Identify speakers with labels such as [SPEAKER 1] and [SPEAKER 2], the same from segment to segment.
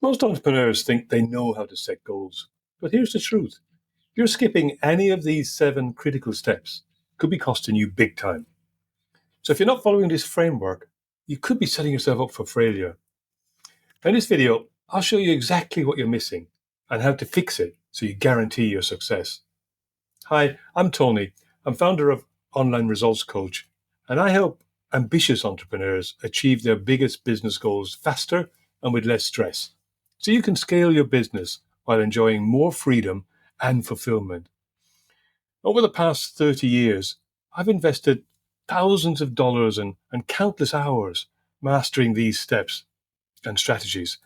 [SPEAKER 1] Most entrepreneurs think they know how to set goals. But here's the truth. If you're skipping any of these 7 critical steps, it could be costing you big time. So if you're not following this framework, you could be setting yourself up for failure. In this video, I'll show you exactly what you're missing and how to fix it so you guarantee your success. Hi, I'm Tony. I'm founder of Online Results Coach, and I help ambitious entrepreneurs achieve their biggest business goals faster and with less stress. So you can scale your business while enjoying more freedom and fulfillment. Over the past 30 years, I've invested thousands of dollars and countless hours mastering these steps and strategies.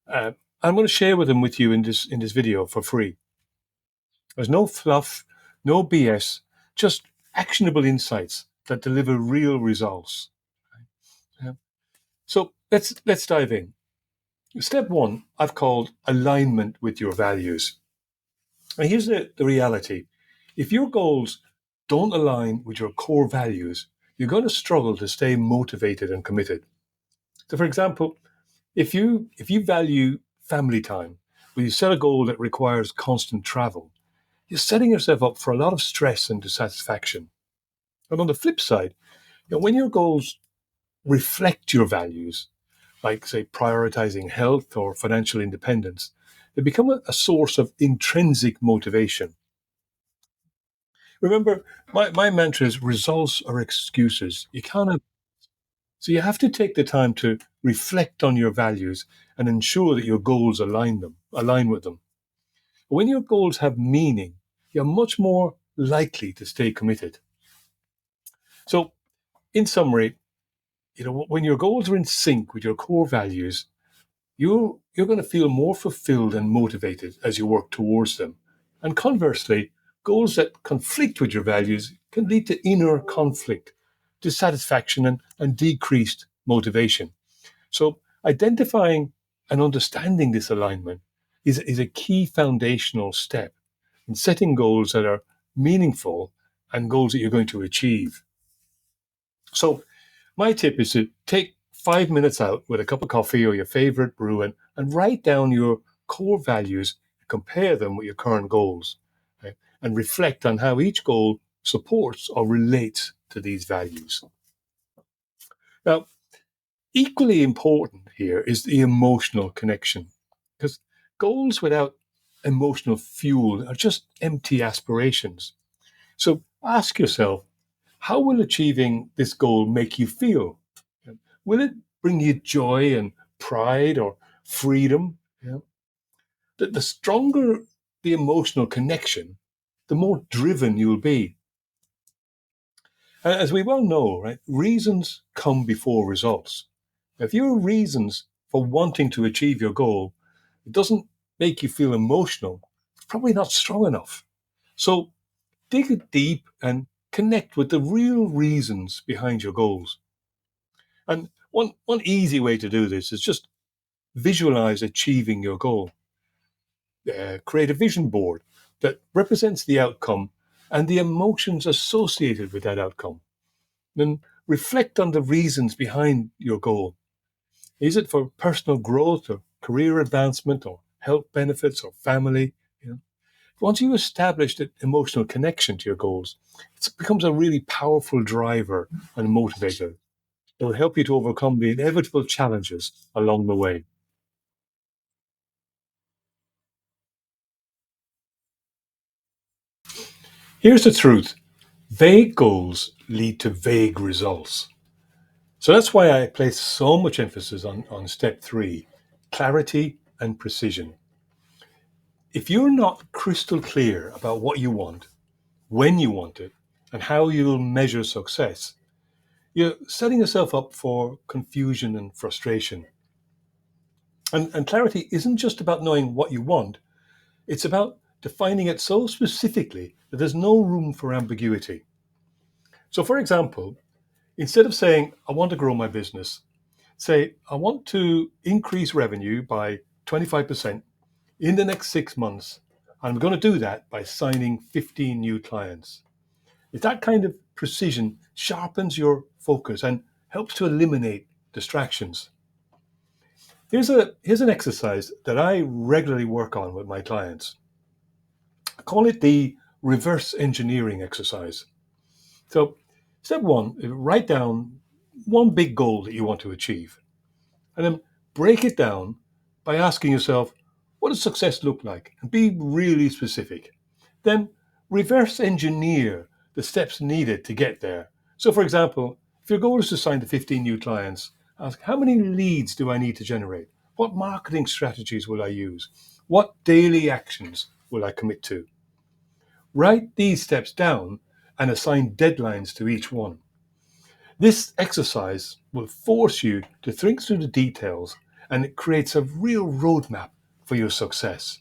[SPEAKER 1] Uh, I'm going to share them with you in this video for free. There's no fluff, no BS, just actionable insights that deliver real results. Yeah. So let's dive in. Step 1, I've called alignment with your values. And here's the reality. If your goals don't align with your core values, you're going to struggle to stay motivated and committed. So for example, if you value family time, but you set a goal that requires constant travel, you're setting yourself up for a lot of stress and dissatisfaction. And on the flip side, when your goals reflect your values, like, say, prioritizing health or financial independence, they become a source of intrinsic motivation. Remember, my mantra is results are excuses. So you have to take the time to reflect on your values and ensure that your goals align with them. When your goals have meaning, you're much more likely to stay committed. So, in summary, when your goals are in sync with your core values, you're going to feel more fulfilled and motivated as you work towards them. And conversely, goals that conflict with your values can lead to inner conflict, dissatisfaction, and decreased motivation. So, identifying and understanding this alignment is a key foundational step in setting goals that are meaningful and goals that you're going to achieve. So, my tip is to take 5 minutes out with a cup of coffee or your favorite brew and write down your core values, compare them with your current goals, right? And reflect on how each goal supports or relates to these values. Now, equally important here is the emotional connection, because goals without emotional fuel are just empty aspirations. So ask yourself, how will achieving this goal make you feel? Will it bring you joy and pride or freedom? Yeah. The stronger the emotional connection, the more driven you'll be. As we well know, right, reasons come before results. If your reasons for wanting to achieve your goal, it doesn't make you feel emotional, it's probably not strong enough. So dig deep and connect with the real reasons behind your goals. And one easy way to do this is just visualize achieving your goal. Create a vision board that represents the outcome and the emotions associated with that outcome. Then reflect on the reasons behind your goal. Is it for personal growth or career advancement or health benefits or family? Once you establish that emotional connection to your goals, it becomes a really powerful driver and motivator. It will help you to overcome the inevitable challenges along the way. Here's the truth. Vague goals lead to vague results. So that's why I place so much emphasis on step 3, clarity and precision. If you're not crystal clear about what you want, when you want it, and how you'll measure success, you're setting yourself up for confusion and frustration. And clarity isn't just about knowing what you want, it's about defining it so specifically that there's no room for ambiguity. So, for example, instead of saying, I want to grow my business, say, I want to increase revenue by 25% in the next 6 months. I'm going to do that by signing 15 new clients. If that kind of precision sharpens your focus and helps to eliminate distractions. Here's an exercise that I regularly work on with my clients. I call it the reverse engineering exercise. So, step one, write down one big goal that you want to achieve, and then break it down by asking yourself, what does success look like? And be really specific. Then reverse engineer the steps needed to get there. So, for example, if your goal is to sign to 15 new clients, ask, how many leads do I need to generate? What marketing strategies will I use? What daily actions will I commit to? Write these steps down and assign deadlines to each one. This exercise will force you to think through the details, and it creates a real roadmap for your success.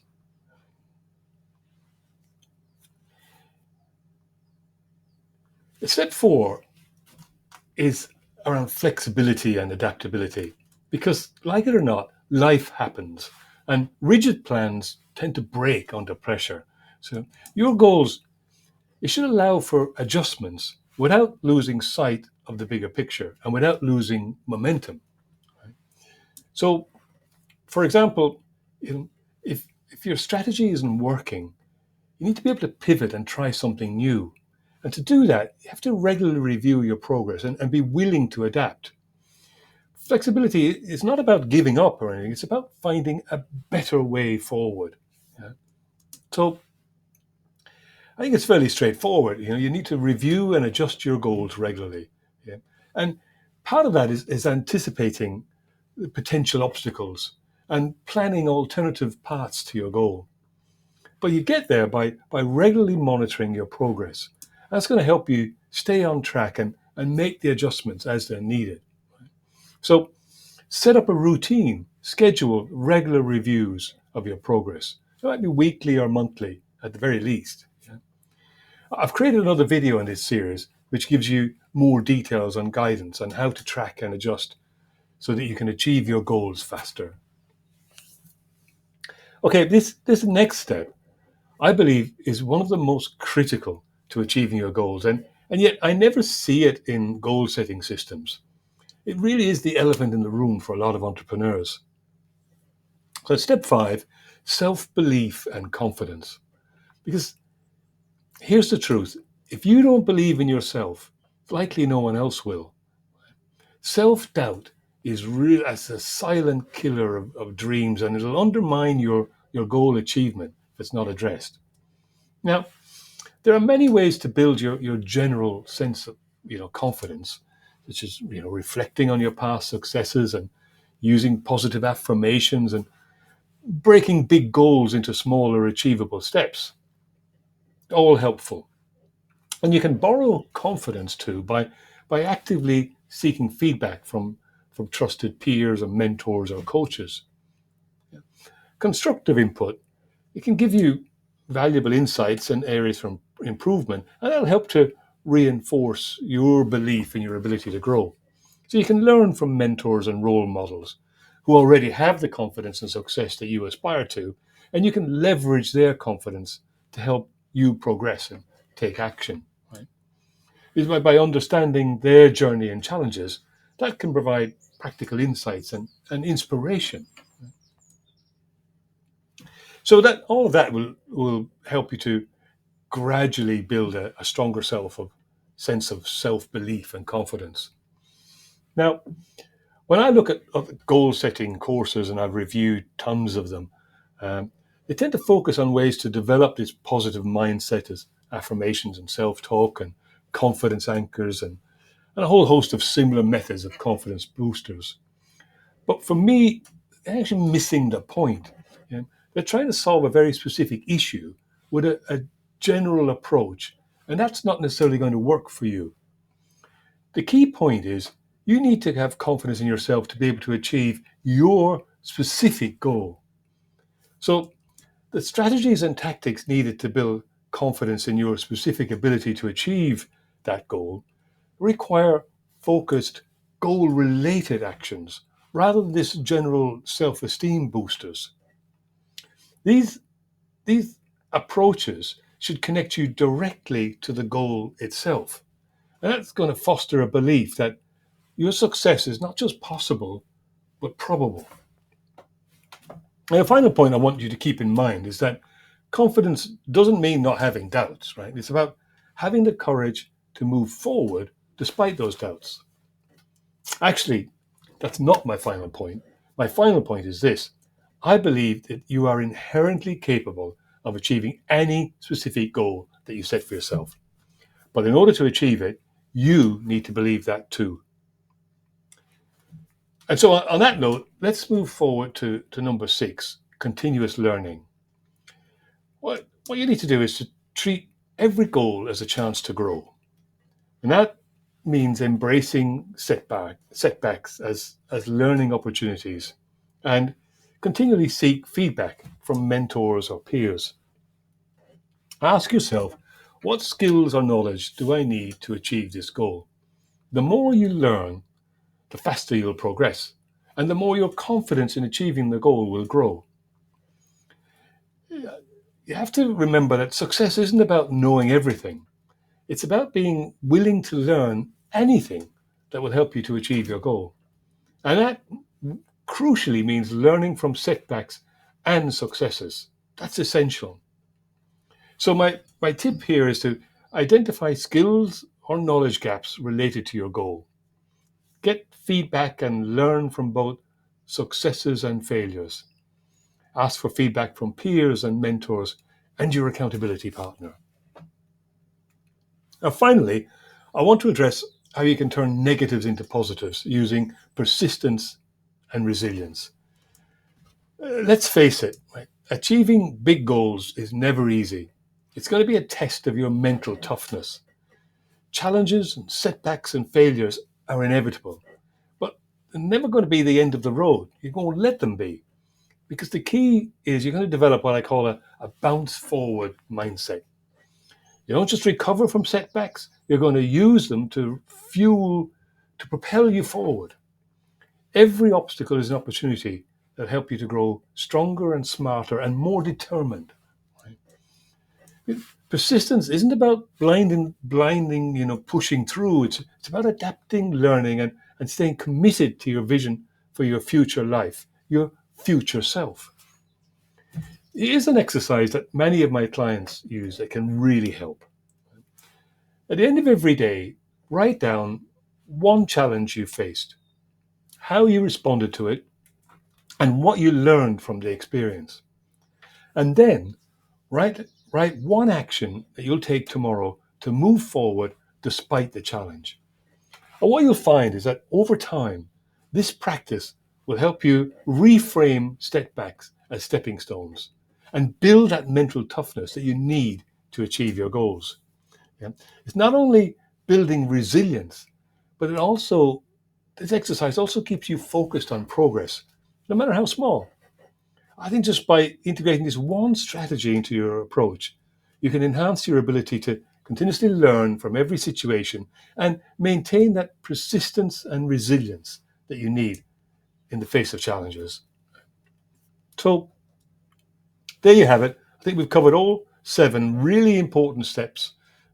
[SPEAKER 1] Step four is around flexibility and adaptability. Because, like it or not, life happens, and rigid plans tend to break under pressure. So, your goals, it should allow for adjustments without losing sight of the bigger picture and without losing momentum. So, for example, you know, if your strategy isn't working, you need to be able to pivot and try something new. And to do that, you have to regularly review your progress and be willing to adapt. Flexibility is not about giving up or anything, it's about finding a better way forward. Yeah. So I think it's fairly straightforward. You need to review and adjust your goals regularly. Yeah. And part of that is anticipating the potential obstacles and planning alternative paths to your goal. But you get there by regularly monitoring your progress. That's going to help you stay on track and make the adjustments as they're needed. So set up a routine, schedule regular reviews of your progress. It might be weekly or monthly at the very least. Yeah. I've created another video in this series which gives you more details on guidance on how to track and adjust so that you can achieve your goals faster. Okay, this next step, I believe, is one of the most critical to achieving your goals. And yet I never see it in goal setting systems. It really is the elephant in the room for a lot of entrepreneurs. So, step five, self belief and confidence. Because here's the truth, if you don't believe in yourself, likely no one else will. Self doubt is real as a silent killer of dreams, and it'll undermine your goal achievement if it's not addressed. Now, there are many ways to build your general sense of confidence, such as reflecting on your past successes and using positive affirmations and breaking big goals into smaller achievable steps. All helpful. And you can borrow confidence too by actively seeking feedback from trusted peers or mentors or coaches. Constructive input, it can give you valuable insights and areas for improvement, and that'll help to reinforce your belief in your ability to grow. So you can learn from mentors and role models who already have the confidence and success that you aspire to, and you can leverage their confidence to help you progress and take action. Right? It's by understanding their journey and challenges that can provide practical insights and inspiration. So that all of that will help you to gradually build a stronger sense of self-belief and confidence. Now, when I look at goal-setting courses, and I've reviewed tons of them, they tend to focus on ways to develop this positive mindset as affirmations and self-talk and confidence anchors and a whole host of similar methods of confidence boosters. But for me, they're actually missing the point. You know, they're trying to solve a very specific issue with a general approach, and that's not necessarily going to work for you. The key point is you need to have confidence in yourself to be able to achieve your specific goal. So the strategies and tactics needed to build confidence in your specific ability to achieve that goal require focused, goal-related actions rather than this general self-esteem boosters. These, these approaches should connect you directly to the goal itself. And that's going to foster a belief that your success is not just possible, but probable. And the final point I want you to keep in mind is that confidence doesn't mean not having doubts, right? It's about having the courage to move forward despite those doubts. Actually, that's not my final point. My final point is this: I believe that you are inherently capable of achieving any specific goal that you set for yourself. But in order to achieve it, you need to believe that too. And so, on that note, let's move forward to number 6, continuous learning. What you need to do is to treat every goal as a chance to grow. And that means embracing setbacks as learning opportunities and continually seek feedback from mentors or peers. Ask yourself, what skills or knowledge do I need to achieve this goal? The more you learn, the faster you'll progress, and the more your confidence in achieving the goal will grow. You have to remember that success isn't about knowing everything. It's about being willing to learn anything that will help you to achieve your goal. And that crucially means learning from setbacks and successes. That's essential. So, my tip here is to identify skills or knowledge gaps related to your goal. Get feedback and learn from both successes and failures. Ask for feedback from peers and mentors and your accountability partner. Now, finally, I want to address how you can turn negatives into positives using persistence and resilience. Let's face it, right? Achieving big goals is never easy. It's going to be a test of your mental toughness. Challenges and setbacks and failures are inevitable, but they're never going to be the end of the road. You're going to let them be, because the key is you're going to develop what I call a bounce forward mindset. You don't just recover from setbacks, you're going to use them to propel you forward. Every obstacle is an opportunity that help you to grow stronger and smarter and more determined. Right? Persistence isn't about blinding, pushing through. It's about adapting, learning, and staying committed to your vision for your future life, your future self. It is an exercise that many of my clients use that can really help. At the end of every day, write down one challenge you faced, how you responded to it, and what you learned from the experience. And then write one action that you'll take tomorrow to move forward despite the challenge. And what you'll find is that over time, this practice will help you reframe setbacks as stepping stones and build that mental toughness that you need to achieve your goals. Yeah? It's not only building resilience, but this exercise also keeps you focused on progress, no matter how small. I think just by integrating this one strategy into your approach, you can enhance your ability to continuously learn from every situation and maintain that persistence and resilience that you need in the face of challenges. So there you have it. I think we've covered all 7 really important steps,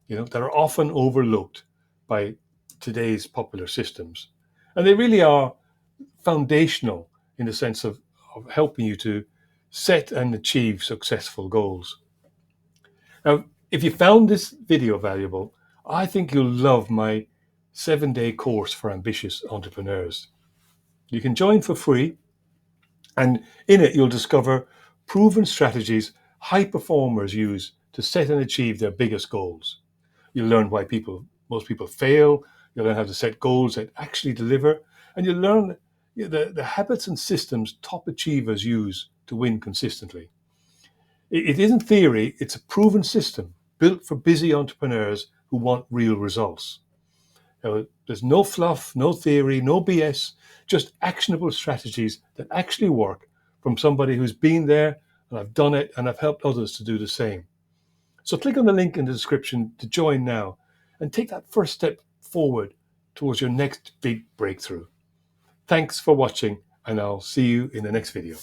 [SPEAKER 1] that are often overlooked by today's popular systems. And they really are foundational in the sense of helping you to set and achieve successful goals. Now, if you found this video valuable, I think you'll love my 7-day course for ambitious entrepreneurs. You can join for free, and in it, you'll discover proven strategies high performers use to set and achieve their biggest goals. You'll learn why most people fail. You'll learn how to set goals that actually deliver, and you'll learn the habits and systems top achievers use to win consistently. It isn't theory, it's a proven system built for busy entrepreneurs who want real results. There's no fluff, no theory, no BS, just actionable strategies that actually work from somebody who's been there, and I've done it, and I've helped others to do the same. So click on the link in the description to join now and take that first step forward towards your next big breakthrough. Thanks for watching, and I'll see you in the next video.